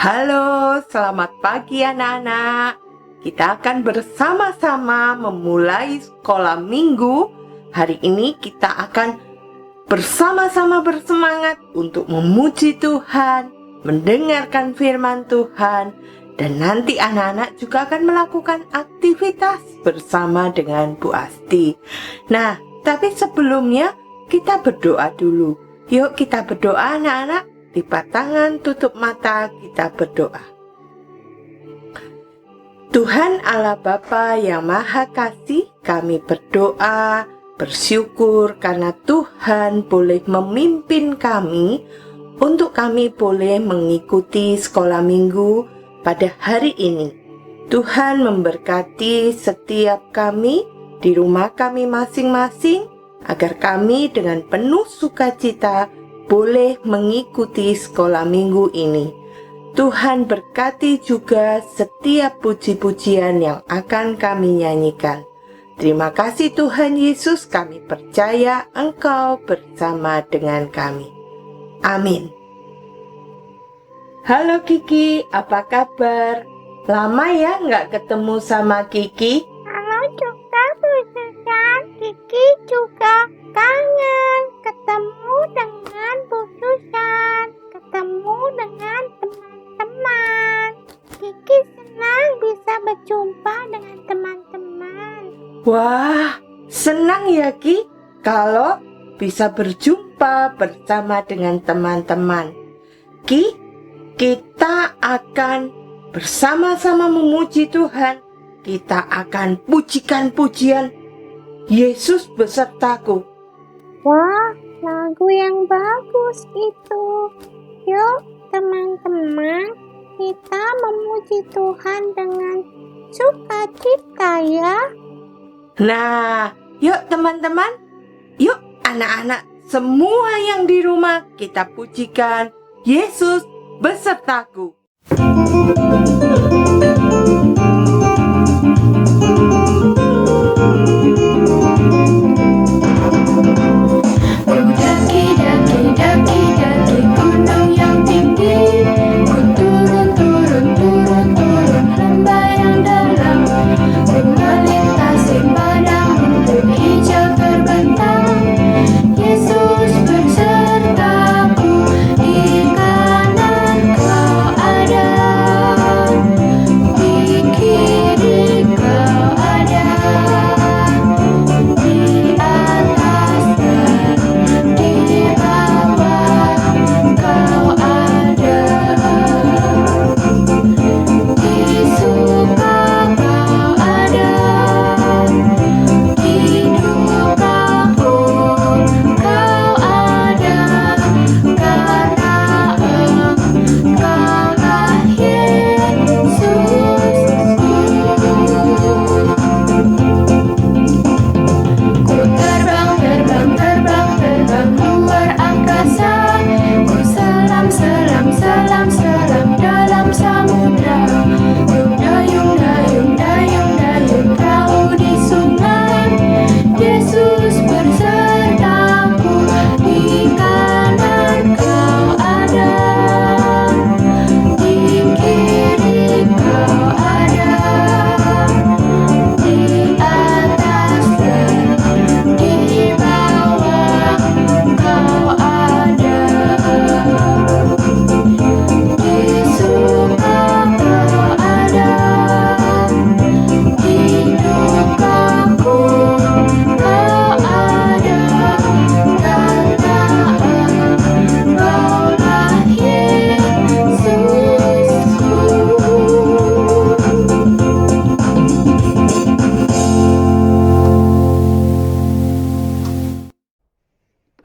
Halo, selamat pagi anak-anak. Kita akan bersama-sama memulai sekolah minggu. Hari ini kita akan bersama-sama bersemangat untuk memuji Tuhan, mendengarkan firman Tuhan, dan nanti anak-anak juga akan melakukan aktivitas bersama dengan Bu Asti. Nah, tapi sebelumnya kita berdoa dulu. Yuk kita berdoa anak-anak. Lipat tangan, tutup mata, kita berdoa. Tuhan Allah Bapa yang Maha Kasih, kami berdoa, bersyukur karena Tuhan boleh memimpin kami untuk kami boleh mengikuti sekolah minggu pada hari ini. Tuhan memberkati setiap kami di rumah kami masing-masing, agar kami dengan penuh sukacita boleh mengikuti sekolah minggu ini. Tuhan berkati juga setiap puji-pujian yang akan kami nyanyikan. Terima kasih Tuhan Yesus, kami percaya Engkau bersama dengan kami. Amin. Halo Kiki, apa kabar? Lama ya nggak ketemu sama Kiki? Halo juga Bu Susan, Kiki juga kangen ketemu dengan Bu Susan, ketemu dengan teman-teman. Kiki senang bisa berjumpa dengan teman-teman. Wah, senang ya Ki kalau bisa berjumpa bersama dengan teman-teman. Ki, kita akan bersama-sama memuji Tuhan. Kita akan pujikan pujian Yesus besertaku. Wah, lagu yang bagus itu. Yuk teman-teman, kita memuji Tuhan dengan sukacita ya. Nah, yuk teman-teman, yuk anak-anak semua yang di rumah, kita pujikan Yesus besertaku.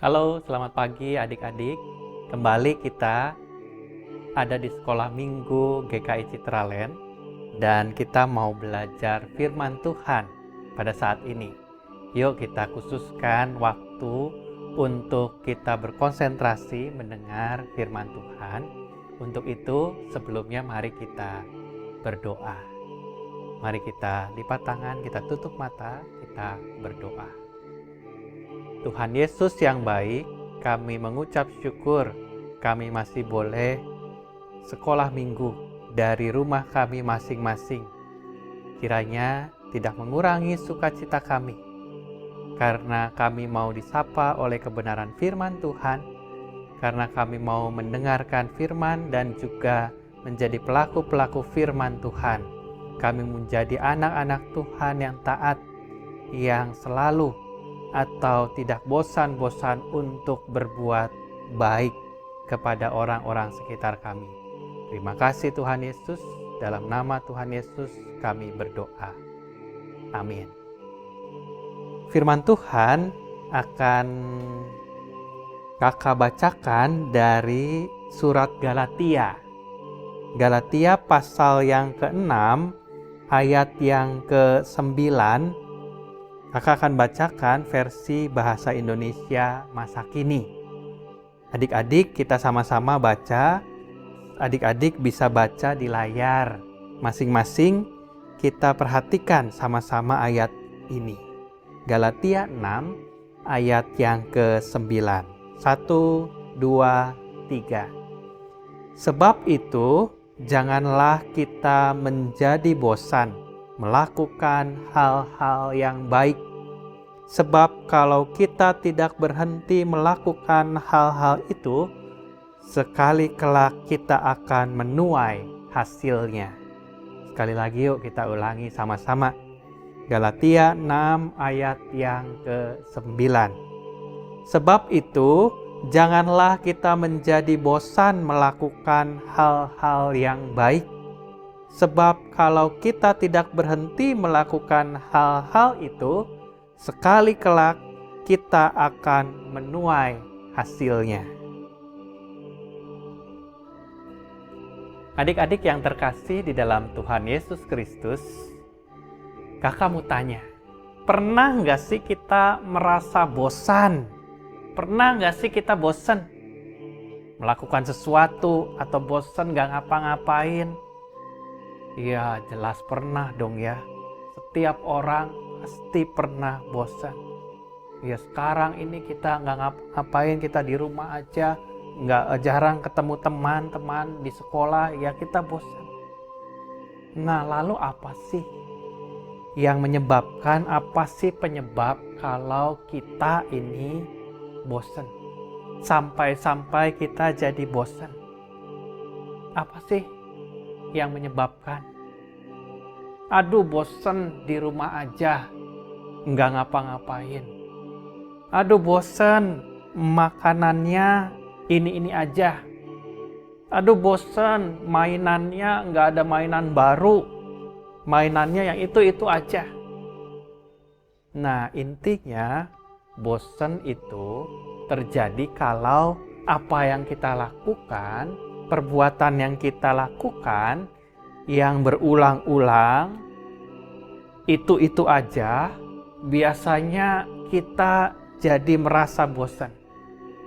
Halo, selamat pagi adik-adik. Kembali kita ada di sekolah minggu GKI Citraland dan kita mau belajar firman Tuhan pada saat ini. Yuk kita khususkan waktu untuk kita berkonsentrasi mendengar firman Tuhan. Untuk itu sebelumnya mari kita berdoa. Mari kita lipat tangan, kita tutup mata, kita berdoa. Tuhan Yesus yang baik, kami mengucap syukur kami masih boleh sekolah minggu dari rumah kami masing-masing. Kiranya tidak mengurangi sukacita kami, karena kami mau disapa oleh kebenaran firman Tuhan, karena kami mau mendengarkan firman dan juga menjadi pelaku-pelaku firman Tuhan. Kami menjadi anak-anak Tuhan yang taat, yang selalu atau tidak bosan-bosan untuk berbuat baik kepada orang-orang sekitar kami. Terima kasih Tuhan Yesus, dalam nama Tuhan Yesus kami berdoa. Amin. Firman Tuhan akan kakak bacakan dari surat Galatia. Galatia pasal yang ke-6 ayat yang ke-9. Kakak akan bacakan versi bahasa Indonesia masa kini. Adik-adik kita sama-sama baca. Adik-adik bisa baca di layar masing-masing. Kita perhatikan sama-sama ayat ini. Galatia 6 ayat yang ke-9. 1, 2, 3. Sebab itu, janganlah kita menjadi bosan melakukan hal-hal yang baik. Sebab kalau kita tidak berhenti melakukan hal-hal itu, sekali kelak kita akan menuai hasilnya. Sekali lagi yuk kita ulangi sama-sama. Galatia 6 ayat yang ke-9. Sebab itu, janganlah kita menjadi bosan melakukan hal-hal yang baik. Sebab kalau kita tidak berhenti melakukan hal-hal itu, sekali kelak kita akan menuai hasilnya. Adik-adik yang terkasih di dalam Tuhan Yesus Kristus, kakak mau tanya, pernah nggak sih kita merasa bosan? Pernah nggak sih kita bosan melakukan sesuatu atau bosan nggak ngapa-ngapain? Iya, jelas pernah dong ya. Setiap orang pasti pernah bosan. Ya sekarang ini kita nggak ngapa-ngapain, kita di rumah aja, jarang ketemu teman-teman di sekolah, ya kita bosan. Nah, lalu apa sih yang menyebabkan, apa sih penyebab kalau kita ini bosan? Sampai-sampai kita jadi bosan. Apa sih yang menyebabkan? Aduh, bosan di rumah aja, nggak ngapa-ngapain. Aduh, bosan makanannya ini aja. Aduh, bosan mainannya nggak ada mainan baru. Mainannya yang itu aja. Nah, intinya bosan itu terjadi kalau apa yang kita lakukan, perbuatan yang kita lakukan yang berulang-ulang itu aja, biasanya kita jadi merasa bosan.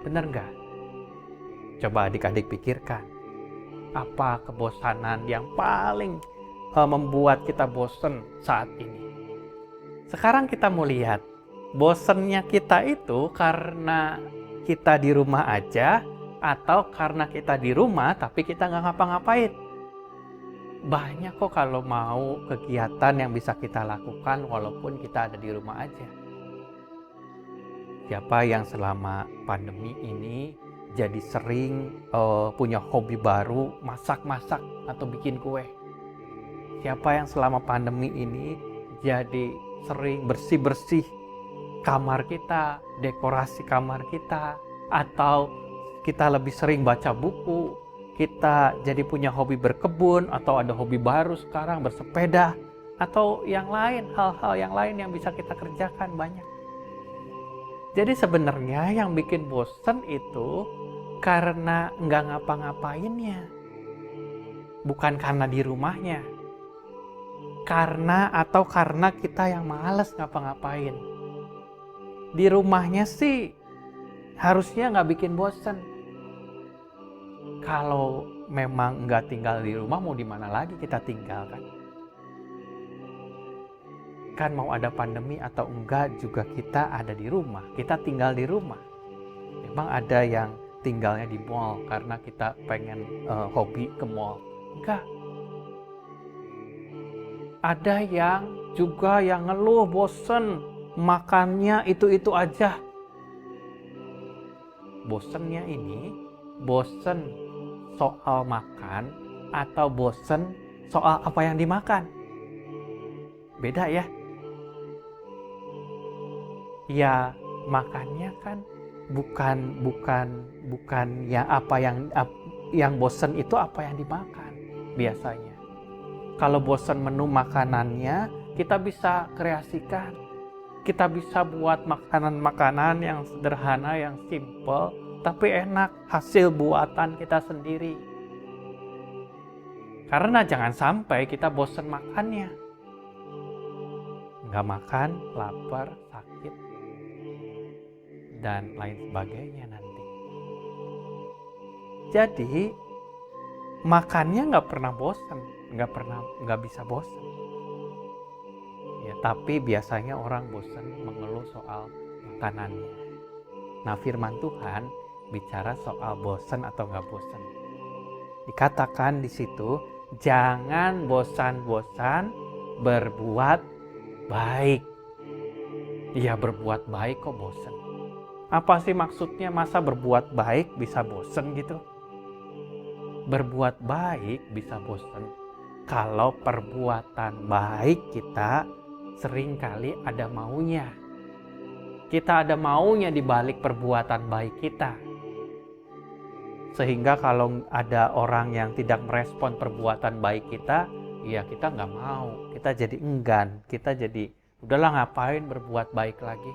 Benar nggak? Coba adik-adik pikirkan, apa kebosanan yang paling membuat kita bosan saat ini? Sekarang kita mau lihat, bosannya kita itu karena kita di rumah aja, atau karena kita di rumah tapi kita nggak ngapa-ngapain. Banyak kok kalau mau kegiatan yang bisa kita lakukan walaupun kita ada di rumah aja. Siapa yang selama pandemi ini jadi sering punya hobi baru, masak-masak atau bikin kue? Siapa yang selama pandemi ini jadi sering bersih-bersih kamar kita, dekorasi kamar kita, atau kita lebih sering baca buku, kita jadi punya hobi berkebun, atau ada hobi baru sekarang bersepeda, atau yang lain, hal-hal yang lain yang bisa kita kerjakan banyak. Jadi sebenarnya yang bikin bosan itu karena nggak ngapa-ngapainnya, bukan karena di rumahnya. Karena kita yang malas ngapa-ngapain. Di rumahnya sih harusnya nggak bikin bosan. Kalau memang nggak tinggal di rumah, mau di mana lagi kita tinggal kan? Kan mau ada pandemi atau enggak juga kita ada di rumah, kita tinggal di rumah. Memang ada yang tinggalnya di mall karena kita pengen hobi ke mall. Enggak. Ada yang juga yang ngeluh bosen, makannya itu-itu aja. Bosennya ini, bosen soal makan atau bosen soal apa yang dimakan. Beda ya. Ya, makannya kan bukan ya apa yang bosen itu apa yang dimakan biasanya. Kalau bosen menu makanannya, kita bisa kreasikan. Kita bisa buat makanan-makanan yang sederhana, yang simple, tapi enak, hasil buatan kita sendiri. Karena jangan sampai kita bosen makannya. Nggak makan, lapar, sakit, dan lain sebagainya nanti. Jadi, makannya nggak pernah bosen, nggak bisa bosen. Ya, tapi biasanya orang bosen mengeluh soal makanannya. Nah, firman Tuhan bicara soal bosen atau nggak bosen. Dikatakan di situ, jangan bosan-bosan berbuat baik. Iya, berbuat baik kok bosen. Apa sih maksudnya, masa berbuat baik bisa bosen gitu? Berbuat baik bisa bosen kalau perbuatan baik kita seringkali ada maunya. Kita ada maunya di balik perbuatan baik kita. Sehingga kalau ada orang yang tidak merespon perbuatan baik kita, ya kita nggak mau. Kita jadi enggan. Kita jadi, udahlah ngapain berbuat baik lagi.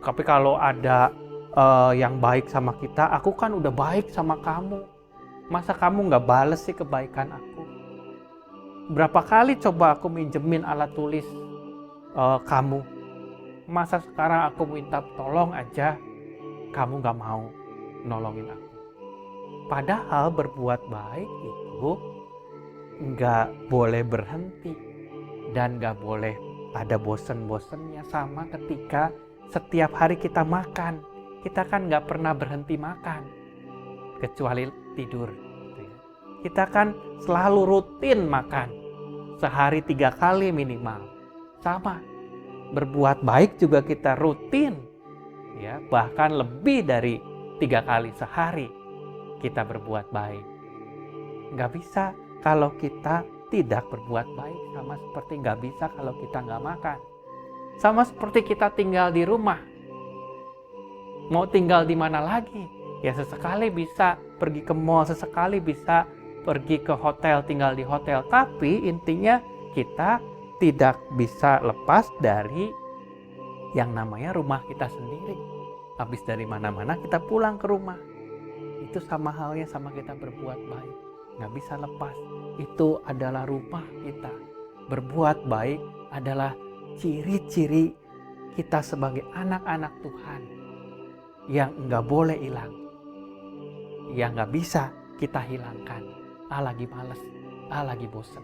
Tapi kalau ada yang baik sama kita, aku kan udah baik sama kamu. Masa kamu nggak bales sih kebaikan aku? Berapa kali coba aku minjemin alat tulis kamu? Masa sekarang aku minta tolong aja, kamu nggak mau nolongin aku? Padahal berbuat baik itu nggak boleh berhenti dan nggak boleh ada bosen-bosennya. Sama ketika setiap hari kita makan, kita kan nggak pernah berhenti makan kecuali tidur. Kita kan selalu rutin makan, sehari 3 kali minimal. Sama, berbuat baik juga kita rutin, ya, bahkan lebih dari 3 kali sehari kita berbuat baik. Nggak bisa kalau kita tidak berbuat baik, sama seperti nggak bisa kalau kita nggak makan. Sama seperti kita tinggal di rumah. Mau tinggal di mana lagi? Ya sesekali bisa pergi ke mall, sesekali bisa pergi ke hotel, tinggal di hotel. Tapi intinya kita tidak bisa lepas dari yang namanya rumah kita sendiri. Habis dari mana-mana kita pulang ke rumah. Itu sama halnya sama kita berbuat baik. Nggak bisa lepas. Itu adalah rumah kita. Berbuat baik adalah ciri-ciri kita sebagai anak-anak Tuhan yang nggak boleh hilang, yang nggak bisa kita hilangkan. Lagi males, lagi bosen.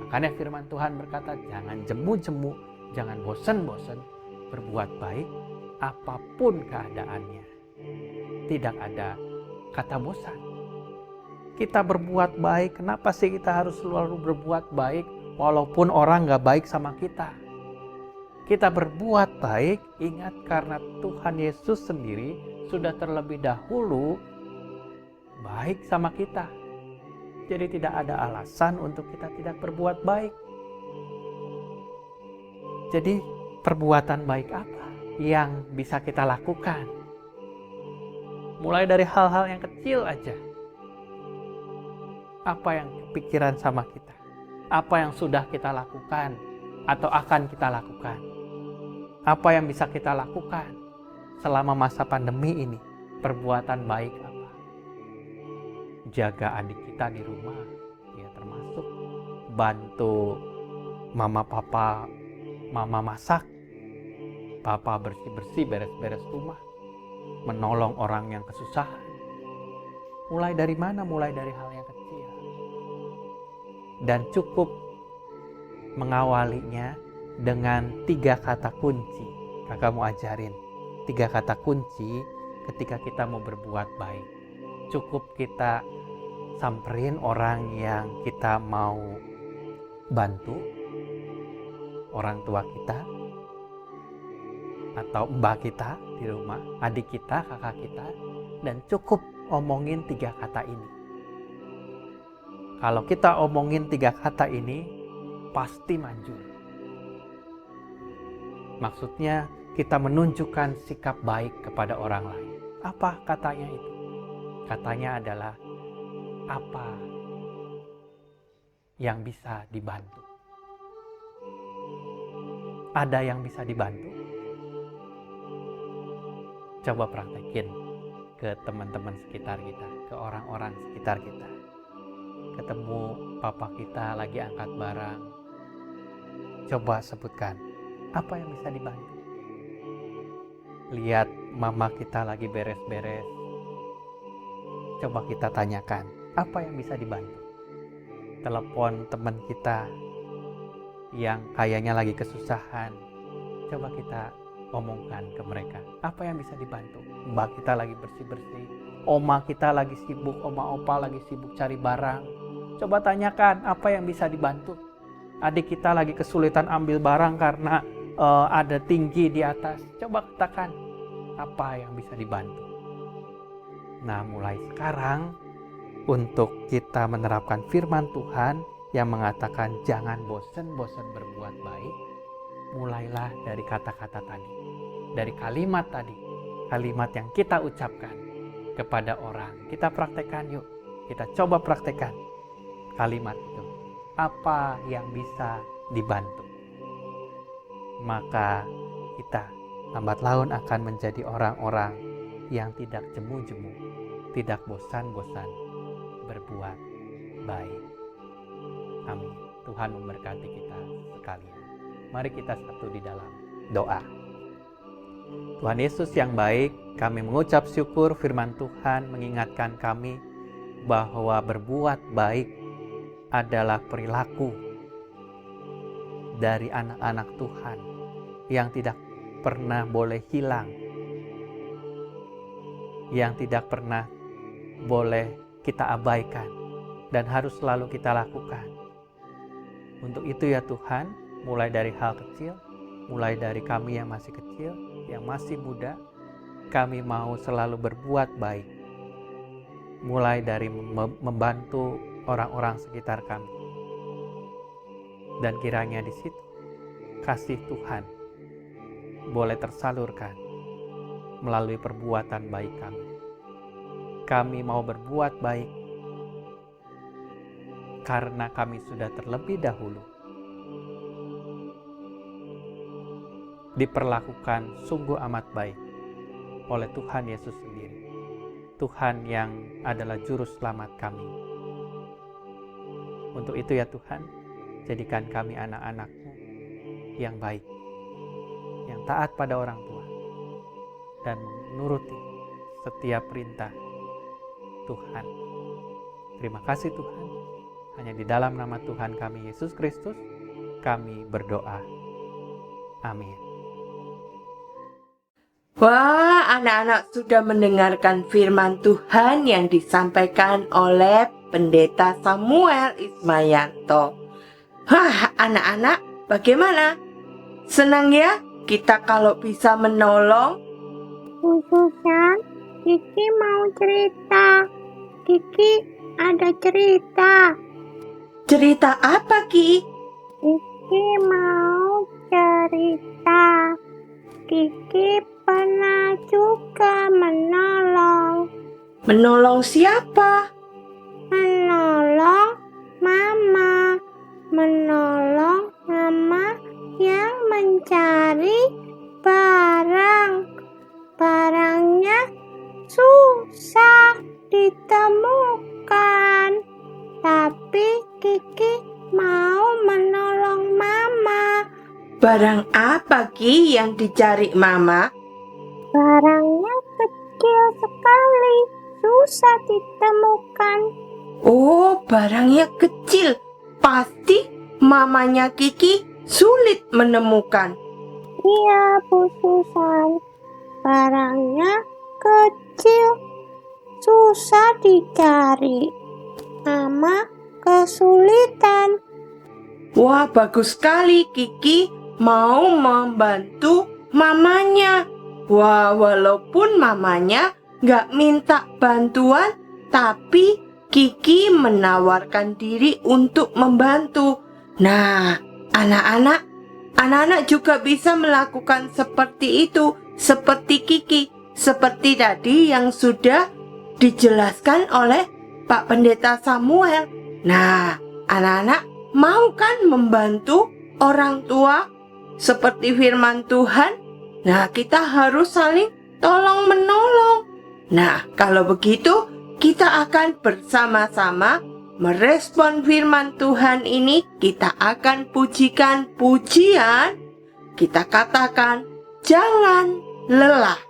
Makanya firman Tuhan berkata, jangan jemu-jemu, jangan bosen-bosen, berbuat baik apapun keadaannya. Tidak ada kata bosan. Kita berbuat baik, kenapa sih kita harus selalu berbuat baik walaupun orang nggak baik sama kita? Kita berbuat baik, ingat, karena Tuhan Yesus sendiri sudah terlebih dahulu baik sama kita. Jadi tidak ada alasan untuk kita tidak berbuat baik. Jadi perbuatan baik apa yang bisa kita lakukan? Mulai dari hal-hal yang kecil aja. Apa yang kepikiran sama kita? Apa yang sudah kita lakukan atau akan kita lakukan? Apa yang bisa kita lakukan selama masa pandemi ini? Perbuatan baik apa? Jaga adik kita di rumah, ya, termasuk bantu mama papa, mama masak, papa bersih-bersih, beres-beres rumah, menolong orang yang kesusahan. Mulai dari mana? Mulai dari hal yang kecil. Dan cukup mengawalinya dengan 3 kata kunci. Kakak mau ajarin 3 kata kunci ketika kita mau berbuat baik. Cukup kita samperin orang yang kita mau bantu, orang tua kita, atau mbak kita di rumah, adik kita, kakak kita, dan cukup omongin 3 kata ini. Kalau kita omongin 3 kata ini, pasti manjur. Maksudnya kita menunjukkan sikap baik kepada orang lain. Apa katanya itu? Katanya adalah apa yang bisa dibantu. Ada yang bisa dibantu? Coba praktekin ke teman-teman sekitar kita, ke orang-orang sekitar kita. Ketemu papa kita lagi angkat barang, coba sebutkan, apa yang bisa dibantu? Lihat mama kita lagi beres-beres, coba kita tanyakan, apa yang bisa dibantu? Telepon teman kita yang kayaknya lagi kesusahan, coba kita omongkan ke mereka, apa yang bisa dibantu? Mbak kita lagi bersih-bersih, oma kita lagi sibuk, oma opa lagi sibuk cari barang, coba tanyakan apa yang bisa dibantu. Adik kita lagi kesulitan ambil barang karena ada tinggi di atas, coba katakan apa yang bisa dibantu. Nah, mulai sekarang untuk kita menerapkan firman Tuhan yang mengatakan jangan bosan-bosan berbuat baik, mulailah dari kata-kata tadi, dari kalimat tadi, kalimat yang kita ucapkan kepada orang. Kita praktekkan yuk, kita coba praktekkan kalimat itu. Apa yang bisa dibantu? Maka kita lambat laun akan menjadi orang-orang yang tidak jemu-jemu, tidak bosan-bosan berbuat baik. Amin. Tuhan memberkati kita sekalian. Mari kita satu di dalam doa. Tuhan Yesus yang baik, kami mengucap syukur firman Tuhan mengingatkan kami bahwa berbuat baik adalah perilaku dari anak-anak Tuhan yang tidak pernah boleh hilang, yang tidak pernah boleh kita abaikan dan harus selalu kita lakukan. Untuk itu ya Tuhan, mulai dari hal kecil, mulai dari kami yang masih kecil, yang masih muda, kami mau selalu berbuat baik. Mulai dari membantu orang-orang sekitar kami. Dan kiranya di situ kasih Tuhan boleh tersalurkan melalui perbuatan baik kami. Kami mau berbuat baik karena kami sudah terlebih dahulu diperlakukan sungguh amat baik oleh Tuhan Yesus sendiri. Tuhan yang adalah juru selamat kami. Untuk itu ya Tuhan, jadikan kami anak-anak-Mu yang baik, yang taat pada orang tua, dan menuruti setiap perintah Tuhan. Terima kasih Tuhan. Hanya di dalam nama Tuhan kami Yesus Kristus, kami berdoa. Amin. Wah, anak-anak sudah mendengarkan firman Tuhan yang disampaikan oleh Pendeta Samuel Ismayanto. Wah, anak-anak, bagaimana? Senang ya kita kalau bisa menolong? Bu Susan, Kiki mau cerita. Kiki ada cerita. Cerita apa, Ki? Kiki mau cerita. Kiki pernah juga menolong. Menolong siapa? Menolong Mama. Menolong Mama yang mencari barang. Barangnya susah ditemukan. Tapi Kiki mau menolong Mama. Barang apa, Ki, yang dicari Mama? Barangnya kecil sekali, susah ditemukan. Oh, barangnya kecil. Pasti mamanya Kiki sulit menemukan. Iya, Bu Susan. Barangnya kecil, susah dicari. Mama kesulitan. Wah, bagus sekali Kiki mau membantu mamanya. Wah, walaupun mamanya nggak minta bantuan, tapi Kiki menawarkan diri untuk membantu. Nah, anak-anak juga bisa melakukan seperti itu, seperti Kiki, seperti tadi yang sudah dijelaskan oleh Pak Pendeta Samuel. Nah, anak-anak mau kan membantu orang tua seperti firman Tuhan? Nah, kita harus saling tolong-menolong. Nah, kalau begitu, kita akan bersama-sama merespon firman Tuhan ini. Kita akan pujikan pujian. Kita katakan, jangan lelah.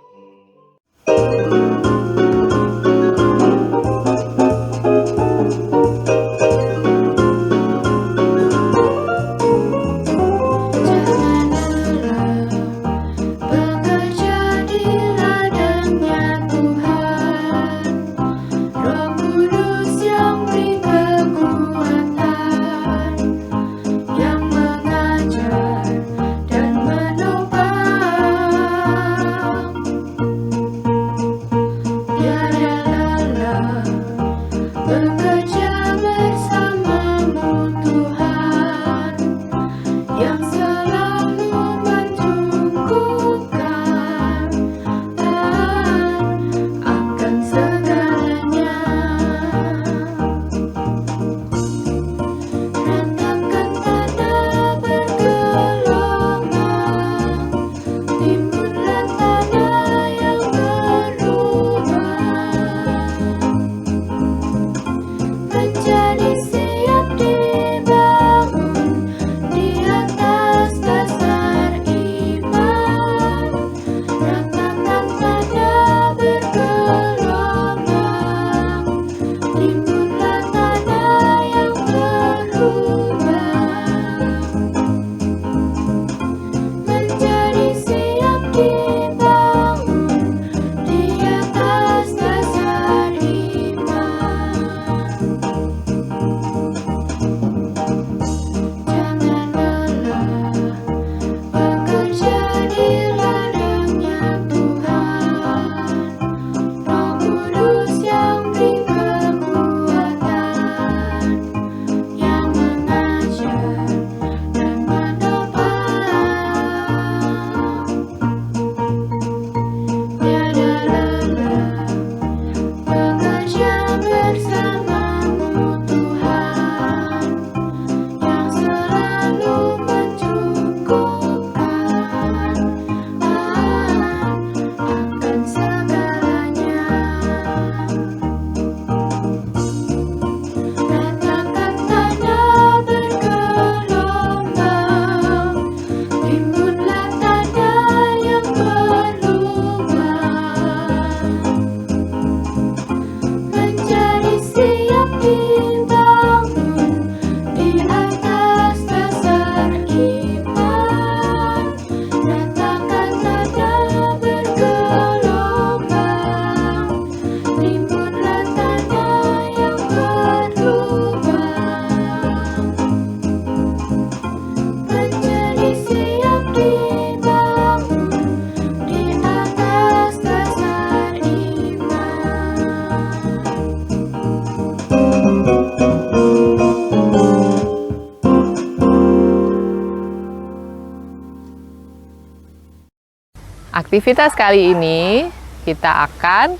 Aktivitas kali ini kita akan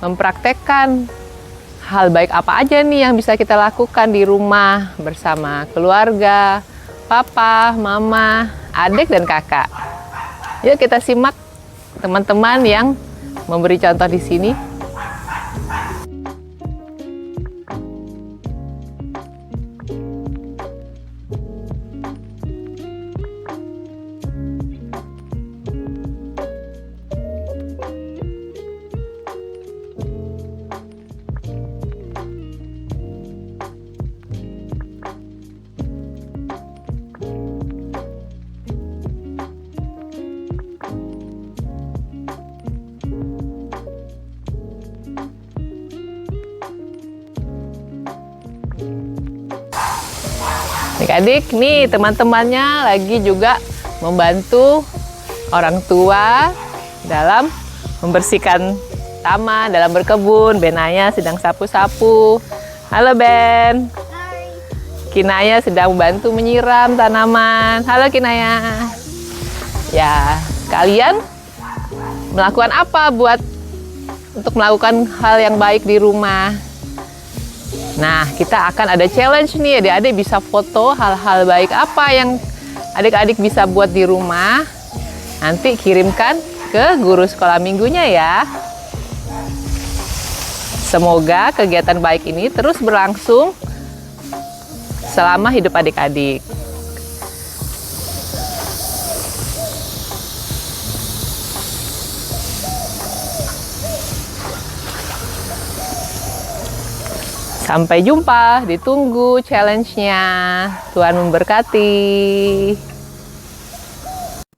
mempraktekkan hal baik apa aja nih yang bisa kita lakukan di rumah bersama keluarga, papa, mama, adik, dan kakak. Yuk kita simak teman-teman yang memberi contoh di sini. Adik-adik, nih teman-temannya lagi juga membantu orang tua dalam membersihkan taman, dalam berkebun. Benaya sedang sapu-sapu. Halo Ben. Kinaya sedang membantu menyiram tanaman. Halo Kinaya. Ya, kalian melakukan apa untuk melakukan hal yang baik di rumah? Nah, kita akan ada challenge nih, adik-adik bisa foto hal-hal baik apa yang adik-adik bisa buat di rumah. Nanti kirimkan ke guru sekolah minggunya ya. Semoga kegiatan baik ini terus berlangsung selama hidup adik-adik. Sampai jumpa, ditunggu challenge-nya. Tuhan memberkati.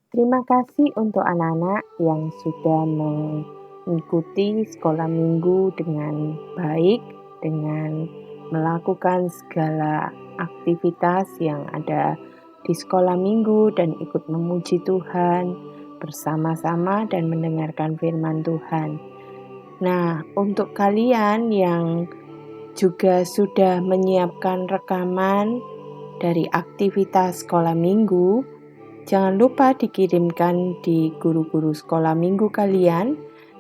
Terima kasih untuk anak-anak yang sudah mengikuti sekolah minggu dengan baik, dengan melakukan segala aktivitas yang ada di sekolah minggu dan ikut memuji Tuhan bersama-sama dan mendengarkan firman Tuhan. Nah, untuk kalian yang juga sudah menyiapkan rekaman dari aktivitas sekolah minggu, jangan lupa dikirimkan di guru-guru sekolah minggu kalian.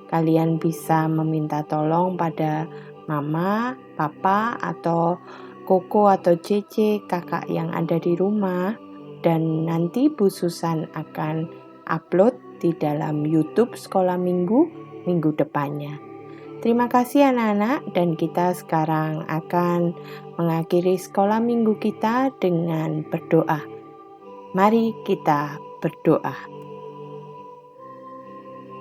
Kalian bisa meminta tolong pada mama, papa, atau koko atau cece, kakak yang ada di rumah. Dan nanti Bu Susan akan upload di dalam YouTube sekolah minggu depannya. Terima kasih anak-anak, dan kita sekarang akan mengakhiri sekolah minggu kita dengan berdoa. Mari kita berdoa.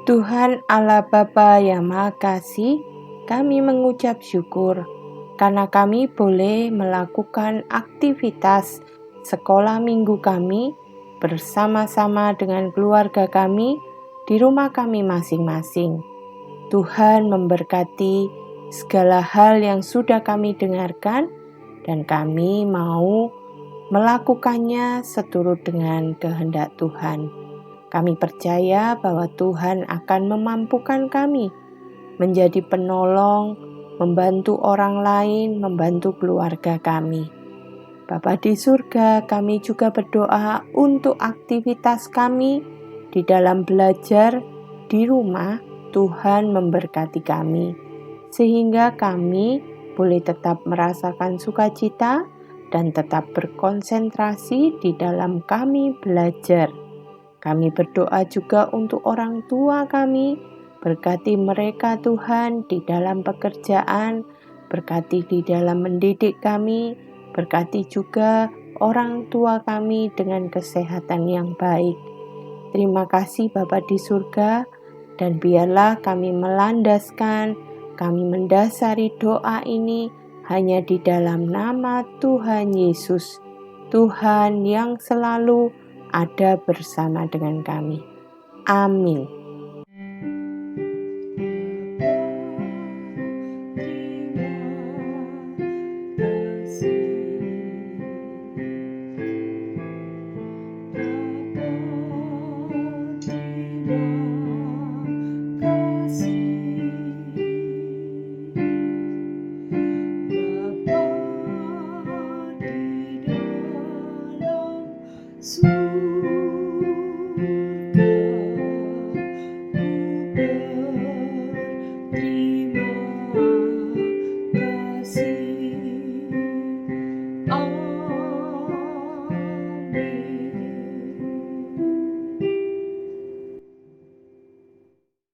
Tuhan Allah Bapa yang Maha Kasih, kami mengucap syukur karena kami boleh melakukan aktivitas sekolah minggu kami bersama-sama dengan keluarga kami di rumah kami masing-masing. Tuhan memberkati segala hal yang sudah kami dengarkan, dan kami mau melakukannya seturut dengan kehendak Tuhan. Kami percaya bahwa Tuhan akan memampukan kami menjadi penolong, membantu orang lain, membantu keluarga kami. Bapa di surga, kami juga berdoa untuk aktivitas kami di dalam belajar di rumah. Tuhan memberkati kami, sehingga kami boleh tetap merasakan sukacita dan tetap berkonsentrasi di dalam kami belajar. Kami berdoa juga untuk orang tua kami, berkati mereka Tuhan di dalam pekerjaan, berkati di dalam mendidik kami, berkati juga orang tua kami dengan kesehatan yang baik. Terima kasih Bapa di surga, dan biarlah kami mendasari doa ini hanya di dalam nama Tuhan Yesus, Tuhan yang selalu ada bersama dengan kami. Amin.